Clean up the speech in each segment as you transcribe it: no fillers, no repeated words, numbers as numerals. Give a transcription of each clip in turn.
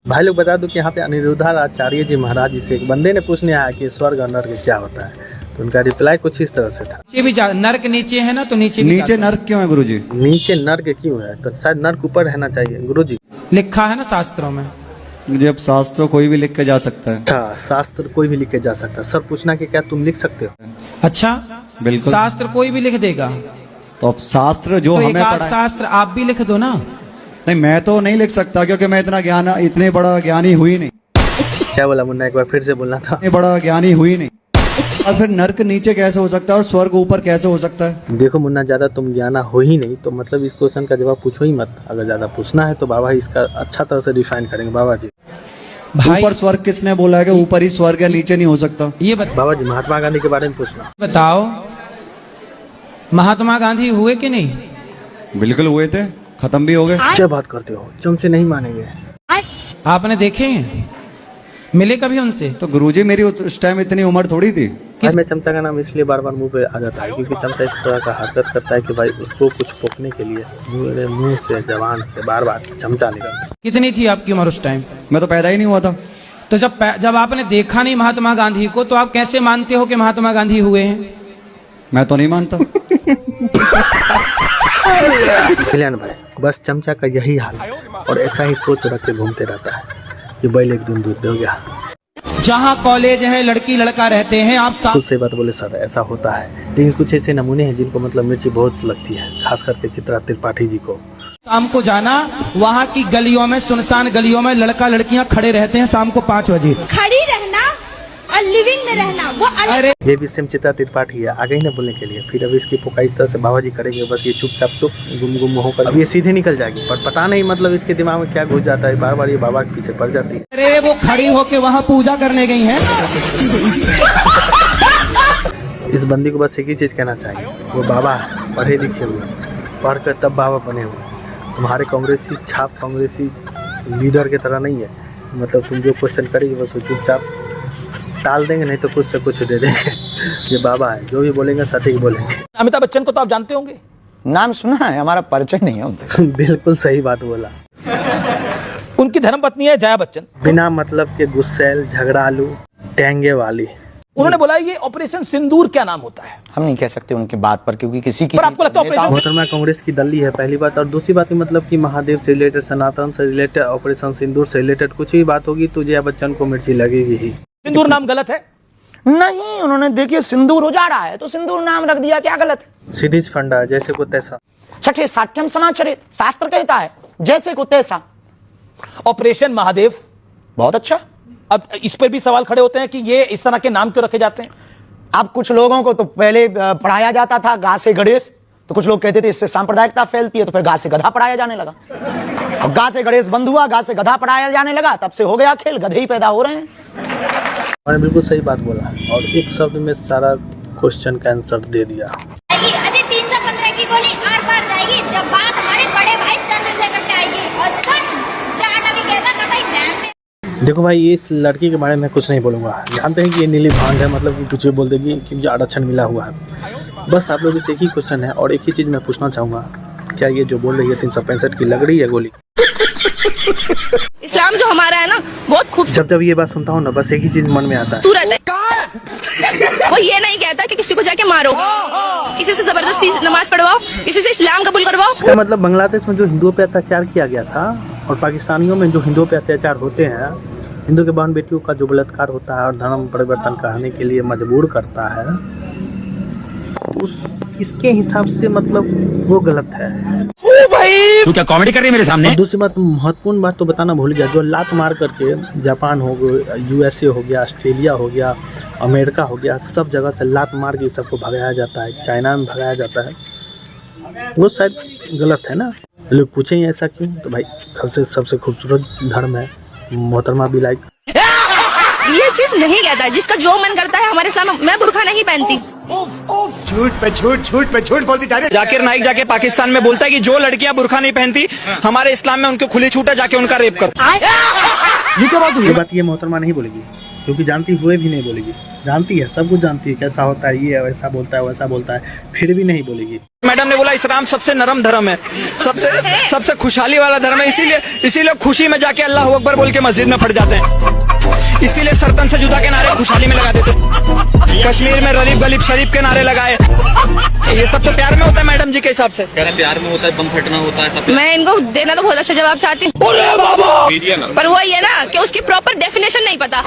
भाई लोग बता दूं कि यहाँ पे अनिरुद्धाचार्य जी महाराज जी से एक बंदे ने पूछने आया कि स्वर्ग और नर्क क्या होता है, तो उनका रिप्लाई कुछ इस तरह से था। नीचे भी नर्क नीचे है ना, तो नीचे नर्क क्यों है गुरुजी? नीचे नर्क क्यों है? तो शायद नर्क ऊपर रहना चाहिए गुरुजी। लिखा है ना शास्त्रों में। मुझे अब शास्त्र कोई भी लिख के जा सकता है। अच्छा, शास्त्र कोई भी लिख के जा सकता है। सर पूछना कि क्या तुम लिख सकते हो? अच्छा, बिल्कुल शास्त्र कोई भी लिख देगा। तो अब शास्त्र जो तो हमें पढ़ा, शास्त्र आप भी लिख दो ना। नहीं, मैं तो नहीं लिख सकता क्योंकि मैं इतने बड़ा ज्ञानी हुई नहीं। क्या बोला मुन्ना? एक बार फिर से बोलना था। इतने बड़ा ज्ञानी हुई नहीं। और फिर नर्क नीचे कैसे हो सकता है और स्वर्ग ऊपर कैसे हो सकता है? देखो मुन्ना, ज्यादा तुम ज्ञाना हो ही नहीं, तो मतलब इस क्वेश्चन का जवाब पूछो ही मत। अगर ज्यादा पूछना है तो बाबा इसका अच्छा तरह से डिफाइन करेंगे बाबा जी। भाई ऊपर स्वर्ग किसने बोला है कि ऊपर ही स्वर्ग है, नीचे नहीं हो सकता? ये बाबा जी महात्मा गांधी के बारे में पूछना। बताओ, महात्मा गांधी हुए कि नहीं? बिल्कुल हुए थे, खत्म भी हो गए। क्या बात करते हो? तुमसे नहीं मानेंगे। आपने देखे हैं? मिले कभी उनसे? तो गुरुजी मेरी उस टाइम इतनी उम्र थोड़ी थी। भाई मैं चमचा का नाम इसलिए बार बार मुंह पे आ जाता है क्योंकि चमचा इस तरह का हरकत करता है कि भाई उसको कुछ पोकने के लिए मेरे मुंह से, जबान से बार बार चमचा निकलता। कितनी थी आपकी उम्र उस टाइम? मैं तो पैदा ही नहीं हुआ था। तो जब आपने देखा नहीं महात्मा गांधी को, तो आप कैसे मानते हो कि महात्मा गांधी हुए हैं? मैं तो नहीं मानता। कल्याण भाई, बस चमचा का यही हाल है और ऐसा ही सोच रख के घूमते रहता है कि बैल एक दिन दूध दे गया। जहाँ कॉलेज है, लड़की लड़का रहते हैं, आप कुछ से बात बोले सर, ऐसा होता है, लेकिन कुछ ऐसे नमूने हैं जिनको मतलब मिर्ची बहुत लगती है, खास करके चित्रा त्रिपाठी जी को। शाम को जाना, वहाँ की गलियों में, सुनसान गलियों में लड़का लड़कियाँ खड़े रहते हैं शाम को 5 बजे। खड़ी रहना और लिविंग में रहना वो अरे ये भी सेम चित्रा त्रिपाठी है, आगे ही ना बोलने के लिए। फिर अभी इसकी पोका इस तरह से बाबा जी करेंगे, बस ये चुपचाप चुप गुम होकर अब ये सीधे निकल जाएगी, पर पता नहीं मतलब इसके दिमाग में क्या घुस जाता है, बार बार ये बाबा के पीछे पड़ जाती है। अरे वो खड़ी होके वहाँ पूजा करने गई हैं। इस बंदी को बस एक ही चीज कहना चाहिए, वो बाबा पढ़े लिखे हुए, पढ़ कर तब बाबा बने हुए। तुम्हारे कांग्रेसी छाप कांग्रेसी लीडर की तरह नहीं है, मतलब तुम जो क्वेश्चन करेगी बस चुपचाप टाल देंगे, नहीं तो कुछ से कुछ दे देंगे। ये बाबा है, जो भी बोलेंगे सटीक बोलेंगे। अमिताभ बच्चन को तो आप जानते होंगे, नाम सुना है, हमारा परिचय नहीं है उनसे। बिल्कुल सही बात बोला। उनकी धर्मपत्नी है जया बच्चन। बिना मतलब के गुस्सैल, झगड़ालू, टेंगे वाली। उन्होंने बोला ये ऑपरेशन सिंदूर क्या नाम होता है? हम नहीं कह सकते उनकी बात पर, क्योंकि किसी की पर आपको लगता है ऑपरेशन मोहतरमा कांग्रेस की दल्ली है, पहली बात। और दूसरी बात मतलब कि महादेव से रिलेटेड, सनातन से रिलेटेड, ऑपरेशन सिंदूर से रिलेटेड कुछ भी बात होगी तो जया बच्चन को मिर्ची लगेगी ही। सिंदूर नाम गलत है? नहीं, उन्होंने देखिए सिंदूर उजाड़ा है तो सिंदूर नाम रख दिया, क्या गलत? सीधी फंडा है, जैसे को तैसा। छठे साठ्यम समाचरित, शास्त्र कहता है जैसे को तैसा। ऑपरेशन महादेव, बहुत अच्छा। अब इस पर भी सवाल खड़े होते हैं कि ये इस तरह के नाम क्यों रखे जाते हैं? अब कुछ लोगों को तो पहले पढ़ाया जाता था गा से गणेश, तो कुछ लोग कहते थे इससे सांप्रदायिकता फैलती है, तो फिर गा से गधा पढ़ाया जाने लगा। अब गा से गणेश बंद हुआ, गा से गधा पढ़ाया जाने लगा, तब से हो गया खेल, गधे ही पैदा हो रहे हैं। मैंने बिल्कुल सही बात बोला और एक शब्द में सारा क्वेश्चन का आंसर दे दिया। अजय 315 की गोली आर पार जाएगी जब बात हमारे बड़े भाई चंद्रशेखर की आएगी और सच जाना भी कहता कतई ध्यान में। देखो भाई, इस लड़की के बारे में कुछ नहीं बोलूँगा। जानते हैं कि ये नीली भांग है, मतलब कि कुछ भी बोल देगी कि मुझे आरक्षण मिला हुआ है। बस आप लोगों से एक ही क्वेश्चन है और एक ही चीज़ मैं पूछना चाहूँगा, क्या ये जो बोल रही है 365 की लग रही है गोली? इस्लाम जो हमारा है ना बहुत खूबसूरत जब ये बात सुनता हूँ ना, बस एक ही चीज़ मन में आता है। है। वो ये नहीं कहता कि किसी को जाके मारो, किसी से जबरदस्ती नमाज पढ़वाओ, किसी से इस्लाम कबूल करवाओ। इसका मतलब बांग्लादेश में जो हिंदुओं पे अत्याचार किया गया था और पाकिस्तानियों में जो हिंदुओं पे अत्याचार होते हैं, हिंदू के बहन बेटियों का जो बलात्कार होता है और धर्म परिवर्तन करने के लिए मजबूर करता है, इसके हिसाब से मतलब वो गलत है। तू क्या कॉमेडी कर रही है मेरे सामने? दूसरी बात, महत्वपूर्ण बात तो बताना भूल गया, जो लात मार करके जापान हो गया, USA हो गया, ऑस्ट्रेलिया हो गया, अमेरिका हो गया, सब जगह से लात मार के सबको भगाया जाता है, चाइना में भगाया जाता है, वो शायद गलत है ना। लोग पूछें ऐसा क्यों, तो भाई सबसे खूबसूरत धर्म है मोहतरमा भी लाइक। ये चीज नहीं कहता, जिसका जो मन करता है। हमारे इस्लाम में मैं बुर्का नहीं पहनती। झूठ पे झूठ बोलती जा रही है। जाकिर नाइक जाके पाकिस्तान में बोलता है कि जो लड़कियां बुर्का नहीं पहनती, हमारे इस्लाम में उनको खुली छूट है, जाके उनका रेप करो। ये क्या बात हुई? ये बात ये मोहतरमा नहीं बोलेगी, क्योंकि जानती हुए भी नहीं बोलेगी। जानती है, सब कुछ जानती है कैसा होता है, ये वैसा बोलता है वैसा बोलता है, फिर भी नहीं बोलेगी। मैडम ने बोला इस्लाम सबसे नरम धर्म है, सबसे खुशहाली वाला धर्म है, इसीलिए खुशी में जाके अल्लाह अकबर बोल के मस्जिद में फट जाते हैं, इसीलिए सरतन से जुदा के नारे खुशहाली में लगा देते। कश्मीर में रलीफ गलीब शरीफ के नारे लगाए, ये सब तो प्यार में होता है मैडम जी के हिसाब से। कह रहे प्यार में होता है, बम फटना होता है। मैं इनको देना तो बहुत अच्छा जवाब चाहती हूँ, पर वो ये ना कि उसकी प्रॉपर डेफिनेशन नहीं पता।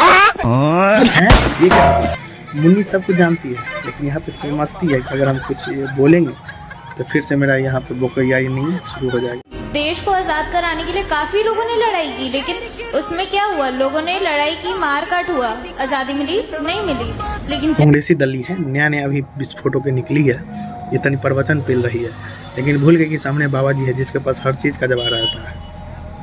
ये क्या मुन्नी सब कुछ जानती है, लेकिन यहाँ पे समझती है कि अगर हम कुछ बोलेंगे तो फिर से मेरा यहाँ पे बोकैया ही नहीं शुरू हो जाएगी। देश को आज़ाद कराने के लिए काफी लोगों ने लड़ाई की, लेकिन उसमें क्या हुआ? लोगों ने लड़ाई की, मार काट हुआ, आज़ादी मिली नहीं मिली। लेकिन कांग्रेसी दली है, नया अभी इस फोटो के निकली है, इतनी प्रवचन पेल रही है, लेकिन भूल गए कि सामने बाबा जी है जिसके पास हर चीज का जवाब रहता है।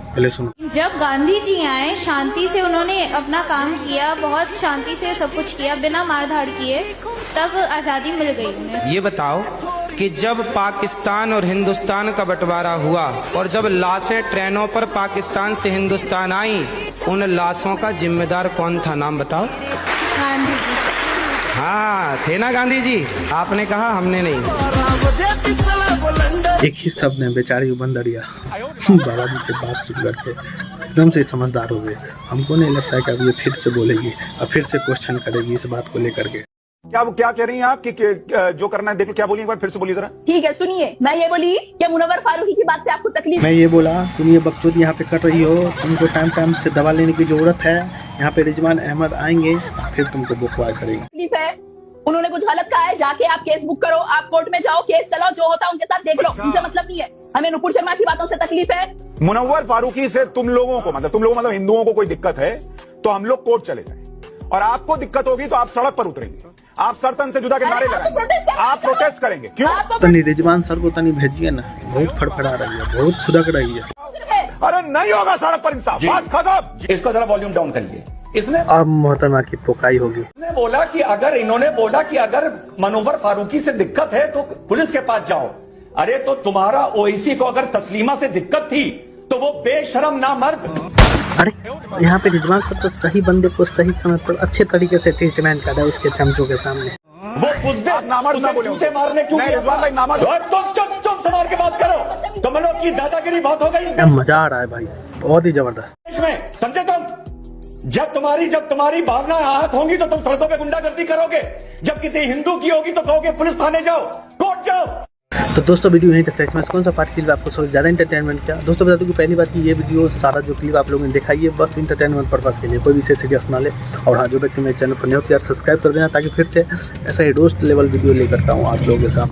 पहले सुनो। जब गांधी जी आए, शांति से उन्होंने अपना काम किया, बहुत शांति से सब कुछ किया, बिना मारधाड़ किए, तब आज़ादी मिल गई उन्हें। ये बताओ कि जब पाकिस्तान और हिंदुस्तान का बंटवारा हुआ और जब लाशें ट्रेनों पर पाकिस्तान से हिंदुस्तान आई, उन लाशों का जिम्मेदार कौन था? नाम बताओ। गांधी जी। हाँ थे ना गांधी जी, आपने कहा, हमने नहीं। एक ही शब्द ने बेचारी बंदरिया बाबा जी की बात सुन करके एकदम से समझदार हो गए। हमको नहीं लगता है कि अब ये फिर से बोलेगी और फिर से क्वेश्चन करेगी इस बात को लेकर के। क्या कह रही हैं आप कि जो करना है देखो, क्या बोलिए एक बार फिर से बोलिए जरा। ठीक है, सुनिए, मैं ये बोली कि मुनव्वर फारूकी की बात से आपको तकलीफ। मैं ये बोला तुम ये बकचोदी यहाँ पे कर रही हो, तुमको टाइम टाइम से दवा लेने की जरूरत है। यहाँ पे रिजवान अहमद आएंगे फिर तुमको बुकवा करेंगे। तकलीफ है, उन्होंने कुछ गलत कहा है, जाके आप केस बुक करो, आप कोर्ट में जाओ, केस चलाओ, जो होता है उनके साथ देख लो, उनसे मतलब नहीं है। हमें नुपुर शर्मा की बातों से तकलीफ है। मुनव्वर फारूकी से तुम लोगों को मतलब हिंदुओं को कोई दिक्कत है तो हम लोग कोर्ट चले जाएं, और आपको दिक्कत होगी तो आप सड़क पर उतरेंगे, आप सरतन से जुदा के नारे लगाएंगे, आप प्रोटेस्ट करेंगे। क्यों? तनी रिजवान सर को तनी भेजिए ना, बहुत फड़फड़ा रही है, बहुत खुदक रही है। अरे नहीं होगा सड़क पर इंसाफ, बात खत्म। इसको जरा वॉल्यूम डाउन करिए। इसने अब मोहतरमा की पोकाई होगी। इन्होंने बोला कि अगर मुनव्वर फारूकी से दिक्कत है तो पुलिस के पास जाओ। अरे तो तुम्हारा ओवैसी को अगर तस्लीमा से दिक्कत थी तो वो बेशरम ना मर्द। अरे यहाँ पे रिजवान सर तो सही बंदे को सही समय पर अच्छे तरीके से ट्रीटमेंट कर रहा है उसके चमचों के सामने। वो नामर्द ना बोले, मारने क्यों? रिजवान भाई नामर्द। चुप संभाल के बात करो, तुम लोग की दादागिरी बहुत हो गई। मजा आ रहा है भाई, बहुत ही जबरदस्त। समझे तुम? जब तुम्हारी भावनाएं आहत होंगी तो तुम सड़कों पे गुंडागर्दी करोगे, जब किसी हिंदू की होगी तो कहोगे पुलिस थाने जाओ, कोर्ट जाओ। तो दोस्तों वीडियो यहीं तक था। कौन सा पार्ट के लिए आपको सबसे ज़्यादा इंटरटेनमेंट किया? दोस्तों बता दूं कि पहली बात कि ये वीडियो सारा जो क्लिप आप लोगों ने देखा ये बस इंटरटेनमेंट पर्पस के लिए, कोई विशेष सीरियस ना ले। और हाँ, जो व्यक्ति मेरे चैनल पर नहीं हो तो यार सब्सक्राइब कर देना, ताकि फिर से ऐसा ही रोस्ट लेवल वीडियो लेकर आता हूँ आप लोगों के साथ।